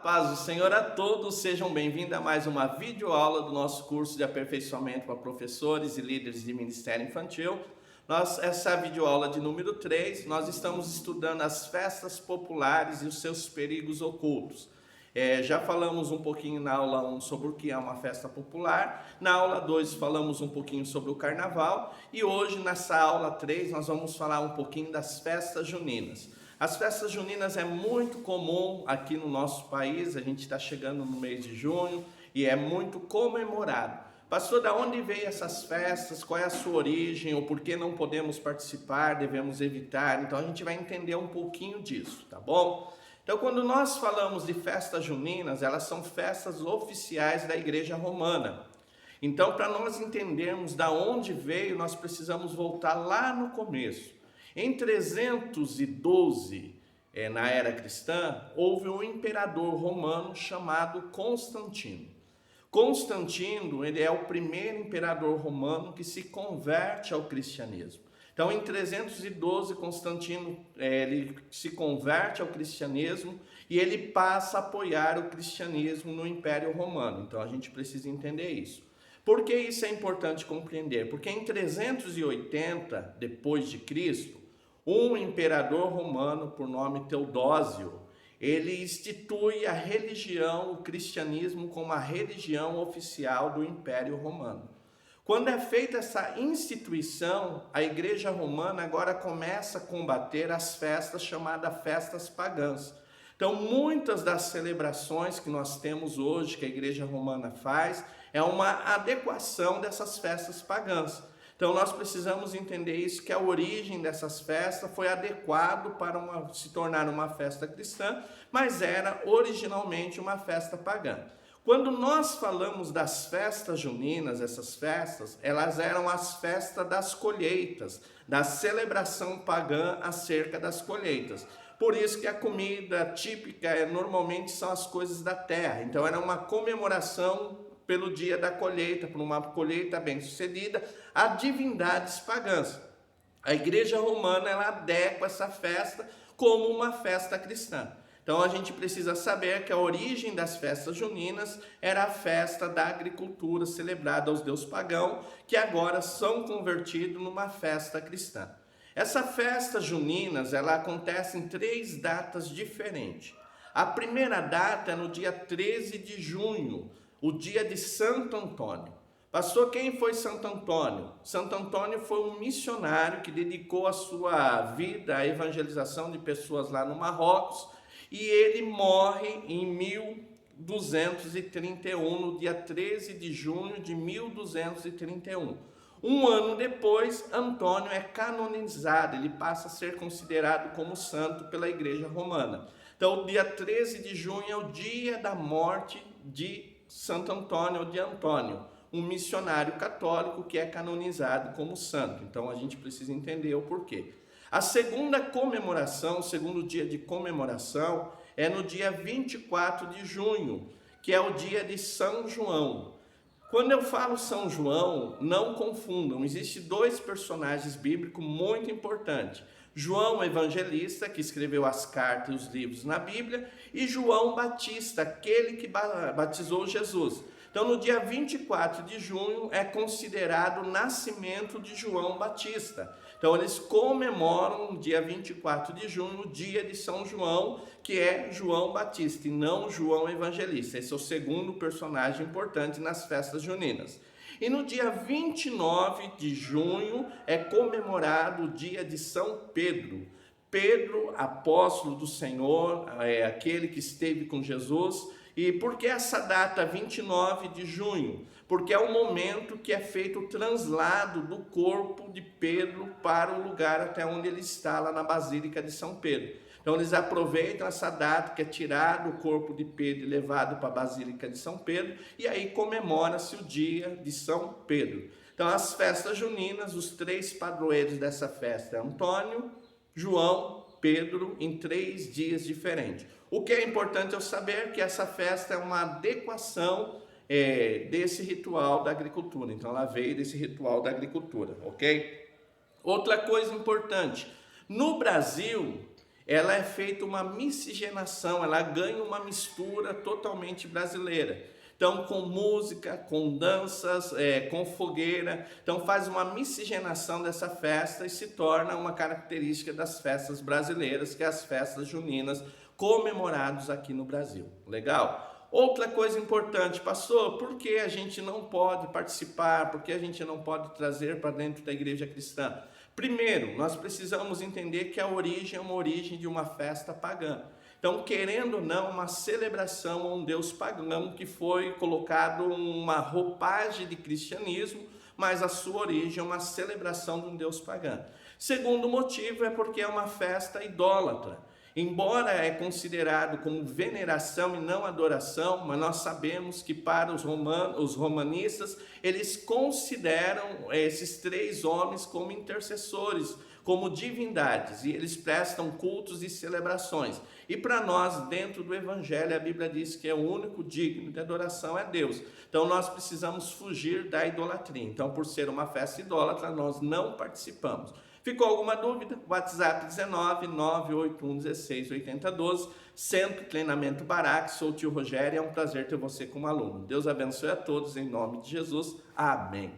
Paz do Senhor a todos, sejam bem-vindos a mais uma videoaula do nosso curso de aperfeiçoamento para professores e líderes de ministério infantil. Essa videoaula de número 3, nós estamos estudando as festas populares e os seus perigos ocultos. Já falamos um pouquinho na aula 1 sobre o que é uma festa popular, na aula 2 falamos um pouquinho sobre o carnaval e hoje nessa aula 3 nós vamos falar um pouquinho das festas juninas. As festas juninas é muito comum aqui no nosso país, a gente está chegando no mês de junho e é muito comemorado. Pastor, da onde veio essas festas? Qual é a sua origem? Ou por que não podemos participar? Devemos evitar? Então a gente vai entender um pouquinho disso, tá bom? Então quando nós falamos de festas juninas, elas são festas oficiais da Igreja Romana. Então para nós entendermos da onde veio, nós precisamos voltar lá no começo. Em 312, na era cristã, houve um imperador romano chamado Constantino. Constantino, ele é o primeiro imperador romano que se converte ao cristianismo. Então, em 312, Constantino ele se converte ao cristianismo e ele passa a apoiar o cristianismo no Império Romano. Então, a gente precisa entender isso. Por que isso é importante compreender? Porque em 380 depois de Cristo, um imperador romano por nome Teodósio, ele institui a religião, o cristianismo como a religião oficial do Império Romano. Quando é feita essa instituição, a Igreja Romana agora começa a combater as festas chamadas festas pagãs. Então, muitas das celebrações que nós temos hoje, que a Igreja Romana faz, é uma adequação dessas festas pagãs. Então nós precisamos entender isso, que a origem dessas festas foi adequado para se tornar uma festa cristã, mas era originalmente uma festa pagã. Quando nós falamos das festas juninas, essas festas, elas eram as festas das colheitas, da celebração pagã acerca das colheitas. Por isso que a comida típica normalmente são as coisas da terra. Então era uma comemoração pelo dia da colheita, por uma colheita bem-sucedida, a divindades pagãs. A Igreja Romana ela adequa essa festa como uma festa cristã. Então a gente precisa saber que a origem das festas juninas era a festa da agricultura celebrada aos deuses pagãos, que agora são convertidos numa festa cristã. Essa festa juninas ela acontece em 3 datas diferentes. A primeira data é no dia 13 de junho, o dia de Santo Antônio. Pastor, quem foi Santo Antônio? Santo Antônio foi um missionário que dedicou a sua vida à evangelização de pessoas lá no Marrocos e ele morre em 1231, no dia 13 de junho de 1231. Um ano depois, Antônio é canonizado, ele passa a ser considerado como santo pela Igreja Romana. Então, o dia 13 de junho é o dia da morte de Santo Antônio ou de Antônio, um missionário católico que é canonizado como santo. Então a gente precisa entender o porquê. A segunda comemoração, o segundo dia de comemoração, é no dia 24 de junho, que é o dia de São João. Quando eu falo São João, não confundam, existem 2 personagens bíblicos muito importantes. João Evangelista, que escreveu as cartas e os livros na Bíblia, e João Batista, aquele que batizou Jesus. Então, no dia 24 de junho é considerado o nascimento de João Batista. Então, eles comemoram no dia 24 de junho o dia de São João, que é João Batista e não João Evangelista. Esse é o segundo personagem importante nas festas juninas. E no dia 29 de junho é comemorado o dia de São Pedro. Pedro, apóstolo do Senhor, é aquele que esteve com Jesus. E por que essa data 29 de junho? Porque é o momento que é feito o translado do corpo de Pedro para o lugar até onde ele está, lá na Basílica de São Pedro. Então eles aproveitam essa data que é tirado o corpo de Pedro e levado para a Basílica de São Pedro, e aí comemora-se o dia de São Pedro. Então as festas juninas, os 3 padroeiros dessa festa é Antônio, João, Pedro, em 3 dias diferentes. O que é importante eu saber que essa festa é uma adequação desse ritual da agricultura. Então ela veio desse ritual da agricultura, ok? Outra coisa importante, no Brasil ela é feita uma miscigenação, ela ganha uma mistura totalmente brasileira. Então, com música, com danças, com fogueira. Então, faz uma miscigenação dessa festa e se torna uma característica das festas brasileiras, que é as festas juninas, comemoradas aqui no Brasil. Legal? Outra coisa importante, pastor, por que a gente não pode participar? Por que a gente não pode trazer para dentro da igreja cristã? Primeiro, nós precisamos entender que a origem é uma origem de uma festa pagã. Então, querendo ou não, uma celebração a um Deus pagão que foi colocado uma roupagem de cristianismo, mas a sua origem é uma celebração de um Deus pagão. Segundo motivo é porque é uma festa idólatra. Embora é considerado como veneração e não adoração, mas nós sabemos que para os romanistas, eles consideram esses três homens como intercessores, como divindades, e eles prestam cultos e celebrações. E para nós, dentro do Evangelho, a Bíblia diz que é o único digno de adoração é Deus. Então nós precisamos fugir da idolatria. Então, por ser uma festa idólatra, nós não participamos. Ficou alguma dúvida? WhatsApp 19 981 16 80 12, Centro Treinamento Baraque, sou o tio Rogério, é um prazer ter você como aluno. Deus abençoe a todos, em nome de Jesus. Amém.